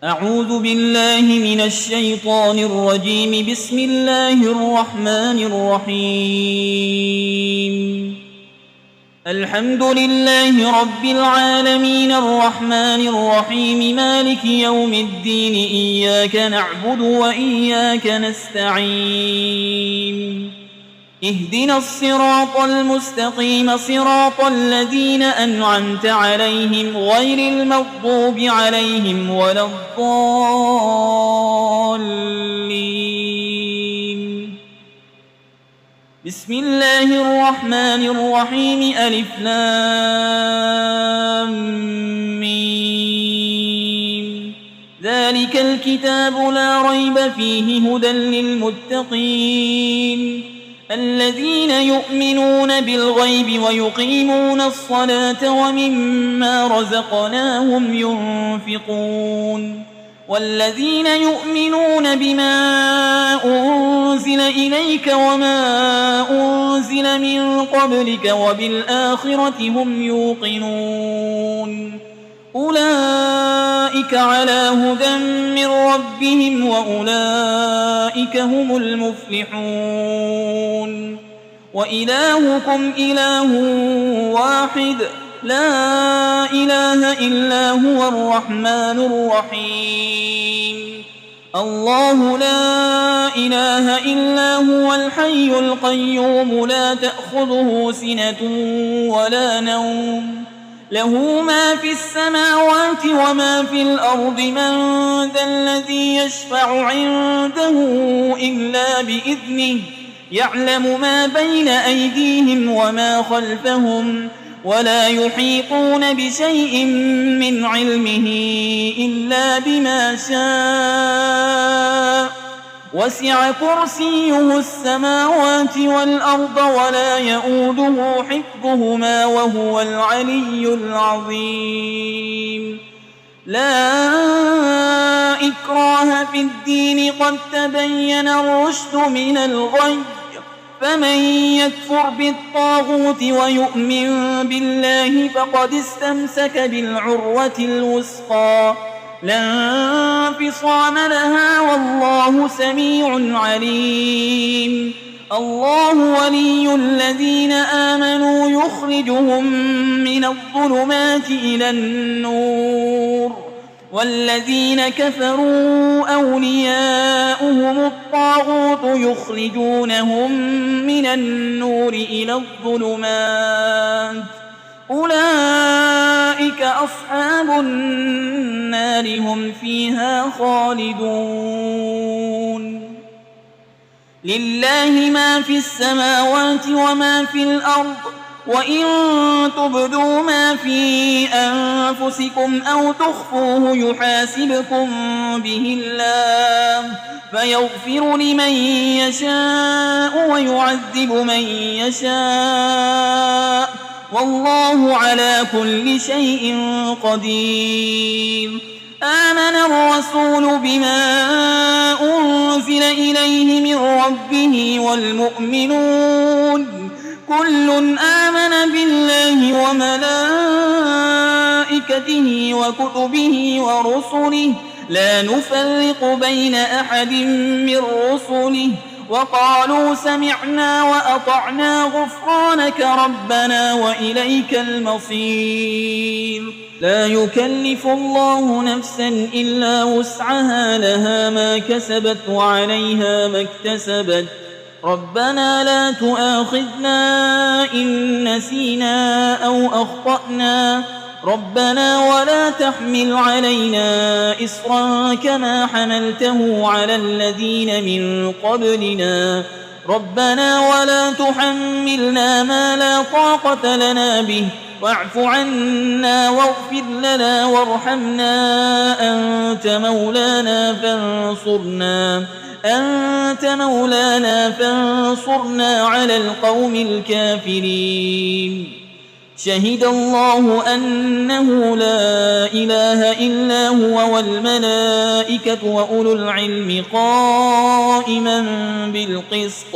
أعوذ بالله من الشيطان الرجيم. بسم الله الرحمن الرحيم. الحمد لله رب العالمين الرحمن الرحيم مالك يوم الدين. إياك نعبد وإياك نستعين. اهدنا الصراط المستقيم صراط الذين أنعمت عليهم غير المغضوب عليهم ولا الضالين. بسم الله الرحمن الرحيم. ألف لام ميم. ذلك الكتاب لا ريب فيه هدى للمتقين الذين يؤمنون بالغيب ويقيمون الصلاة ومما رزقناهم ينفقون والذين يؤمنون بما أنزل إليك وما أنزل من قبلك وبالآخرة هم يوقنون أولئك على هدى من ربهم وأولئك هم المفلحون. وإلهكم إله واحد لا إله إلا هو الرحمن الرحيم. الله لا إله إلا هو الحي القيوم لا تأخذه سنة ولا نوم له ما في السماوات وما في الأرض. من ذا الذي يشفع عنده إلا بإذنه يعلم ما بين أيديهم وما خلفهم ولا يحيطون بشيء من علمه إلا بما شاء. وسع كرسيه السماوات والأرض ولا يؤوده حفظهما وهو العلي العظيم. لا إكراه في الدين قد تبين الرشد من الغي. فمن يكفر بالطاغوت ويؤمن بالله فقد استمسك بالعروة الوثقى لا انفصام لها والله سميع عليم. الله ولي الذين آمنوا يخرجهم من الظلمات إلى النور والذين كفروا أولياؤهم الطاغوت يخرجونهم من النور إلى الظلمات أولئك أصحاب النار هم فيها خالدون. لله ما في السماوات وما في الأرض وإن تبدوا ما في أنفسكم أو تخفوه يحاسبكم به الله فيغفر لمن يشاء ويعذب من يشاء والله على كل شيء قدير. آمن الرسول بما أنزل إليه من ربه والمؤمنون كل آمن بالله وملائكته وكتبه ورسله لا نفرق بين أحد من رسله وقالوا سمعنا وأطعنا غفرانك ربنا وإليك المصير. لا يكلف الله نفسا إلا وسعها لها ما كسبت وعليها ما اكتسبت. ربنا لا تؤاخذنا إن نسينا أو أخطأنا ربنا ولا تحمل علينا إصرا كما حملته على الذين من قبلنا ربنا ولا تحملنا ما لا طاقة لنا به واعف عنا واغفر لنا وارحمنا أنت مولانا فانصرنا على القوم الكافرين. شهد الله أنه لا إله إلا هو والملائكة وأولو العلم قائما بالقسط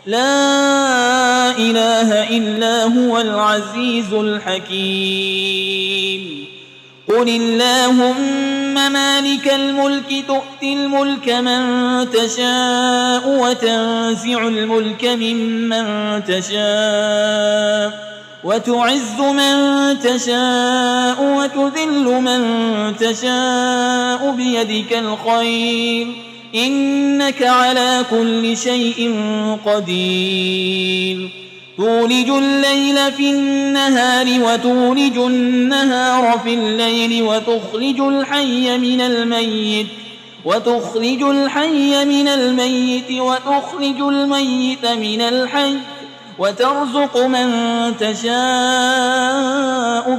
لا إله إلا هو العزيز الحكيم. قل اللهم مالك الملك تؤتي الملك من تشاء وتنزع الملك ممن تشاء وتعز من تشاء وتذل من تشاء بيدك الخير إنك على كل شيء قدير تولج الليل في النهار وتولج النهار في الليل وتخرج الحي من الميت وتخرج الميت من الحي وترزق من تشاء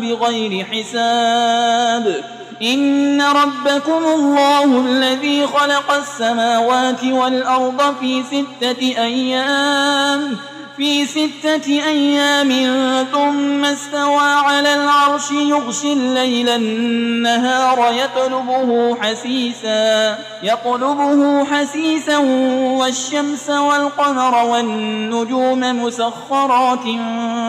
بغير حساب إن ربكم الله الذي خلق السماوات والأرض في 6 أيام ثم استوى على العرش يغشي الليل النهار يطلبه حسيسا والشمس والقمر والنجوم مسخرات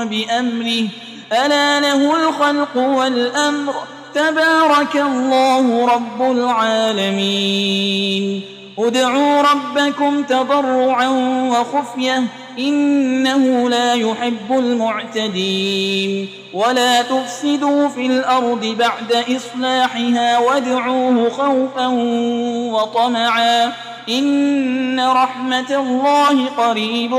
بأمره ألا له الخلق والأمر تبارك الله رب العالمين ادعوا ربكم تضرعا وخفية إنه لا يحب المعتدين ولا تفسدوا في الأرض بعد إصلاحها وادعوه خوفا وطمعا إن رحمة الله قريب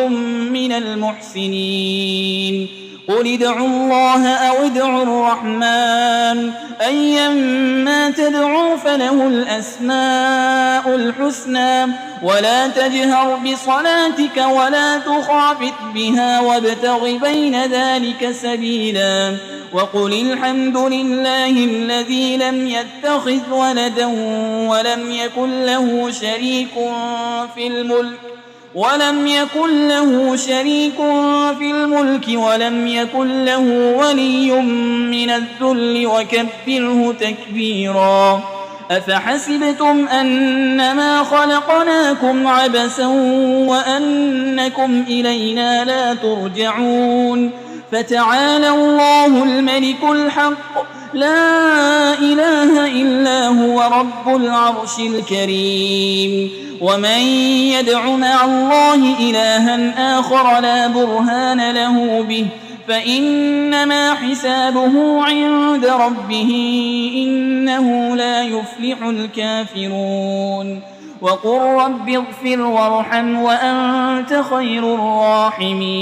من المحسنين قل ادعوا الله أو ادعوا الرحمن أيما تدعوا فله الأسماء الحسنى ولا تجهر بصلاتك ولا تخافت بها وابتغ بين ذلك سبيلا وقل الحمد لله الذي لم يتخذ ولدا ولم يكن له شريك في الملك ولم يكن له ولي من الذل وكبره تكبيرا أفحسبتم أنما خلقناكم عبثا وأنكم إلينا لا ترجعون فتعالى الله الملك الحق لا إله إلا هو رب العرش الكريم ومن يدع مع الله إلها آخر لا برهان له به فإنما حسابه عند ربه إنه لا يفلح الكافرون وقل رب اغفر وارحم وأنت خير الراحمين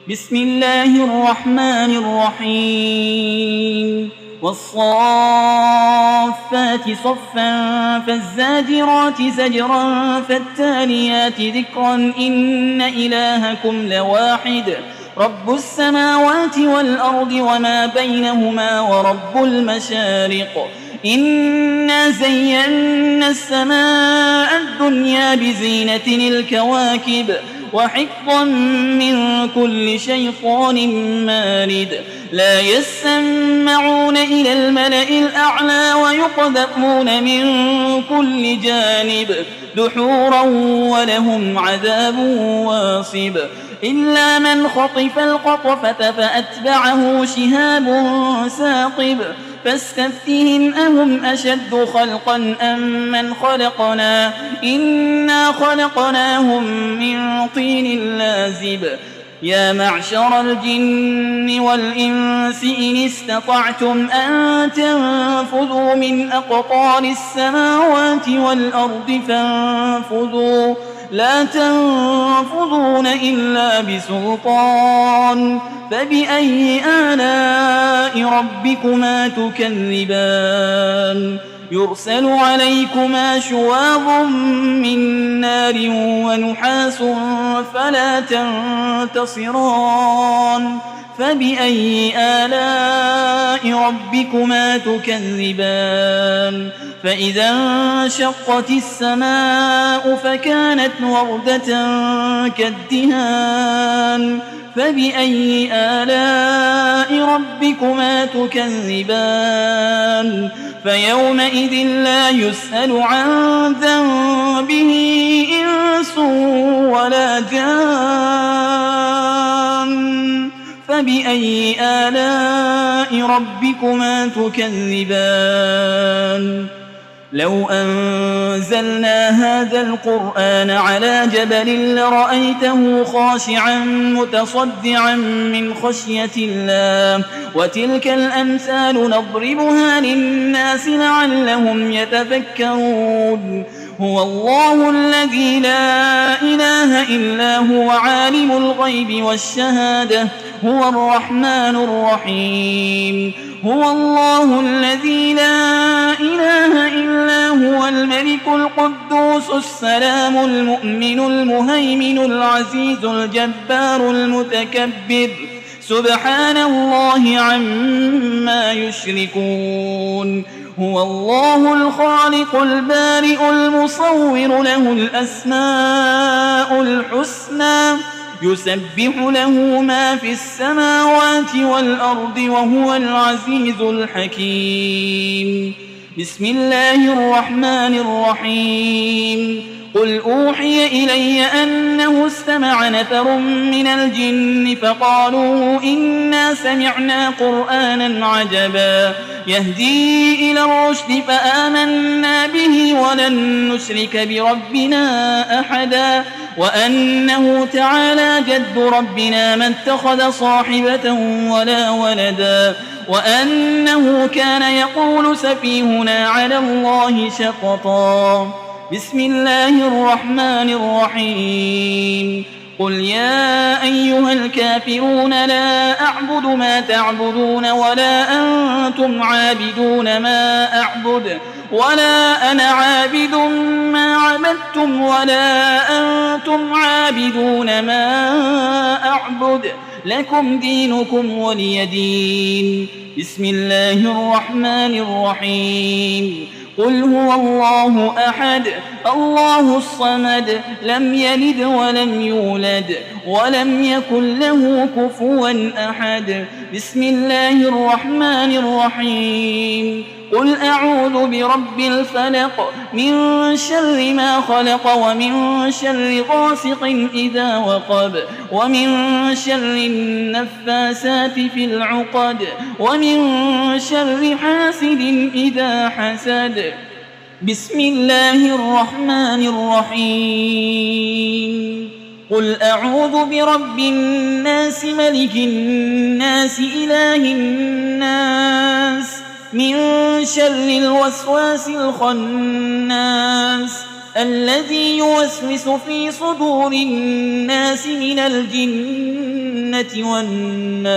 بسم الله الرحمن الرحيم والصافات صفا فالزاجرات زجرا فالتاليات ذكرا إن إلهكم لواحد رب السماوات والأرض وما بينهما ورب المشارق إنا زينا السماء الدنيا بزينة الكواكب وحفظا من كل شيطان مارد لا يسمعون إلى الملأ الأعلى ويقذفون من كل جانب دحورا ولهم عذاب واصب إلا من خطف القطفة فأتبعه شهاب ثاقب فاستفتهم أهم أشد خلقا أم من خلقنا إنا خلقناهم من طين لازب يا معشر الجن والإنس إن استطعتم أن تنفذوا من أقطار السماوات والأرض فانفذوا لا تنفذون إلا بسلطان فبأي آلاء ربكما تكذبان يرسل عليكما شواظ من نار ونحاس فلا تنتصران فبأي آلاء ربكما تكذبان فإذا انشقت السماء فكانت وردة كالدهان فبأي آلاء ربكما تكذبان فيومئذ لا يسأل عن ذنبه إنس ولا جان فبأي آلاء ربكما تكذبان لو أنزلنا هذا القرآن على جبل لرأيته خاشعا متصدعا من خشية الله وتلك الأمثال نضربها للناس لعلهم يتفكرون هو الله الذي لا إله إلا هو عالم الغيب والشهادة هو الرحمن الرحيم هو الله الذي لا إله إلا هو الملك القدوس السلام المؤمن المهيمن العزيز الجبار المتكبر سبحان الله عما يشركون هو الله الخالق البارئ المصور له الأسماء الحسنى يسبح له ما في السماوات والأرض وهو العزيز الحكيم بسم الله الرحمن الرحيم قل أوحي إلي أنه استمع نفر من الجن فقالوا إنا سمعنا قرآنا عجبا يهدي إلى الرشد فآمنا به ولن نشرك بربنا أحدا وأنه تعالى جد ربنا ما اتخذ صاحبة ولا ولدا وأنه كان يقول سفيهنا على الله شططا بسم الله الرحمن الرحيم قل يا أيها الكافرون لا أعبد ما تعبدون ولا أنتم عابدون ما أعبد ولا أنا عابد ما عبدتم ولا أنتم عابدون ما أعبد لكم دينكم ولي دين بسم الله الرحمن الرحيم قل هو الله أحد الله الصمد لم يلد ولم يولد ولم يكن له كفوا أحد بسم الله الرحمن الرحيم قل أعوذ برب الفلق من شر ما خلق ومن شر غاسق إذا وقب ومن شر النفاسات في العقد ومن شر حاسد إذا حسد بسم الله الرحمن الرحيم قل أعوذ برب الناس ملك الناس إله الناس من شر الوسواس الخناس الذي يوسوس في صدور الناس من الجنة والناس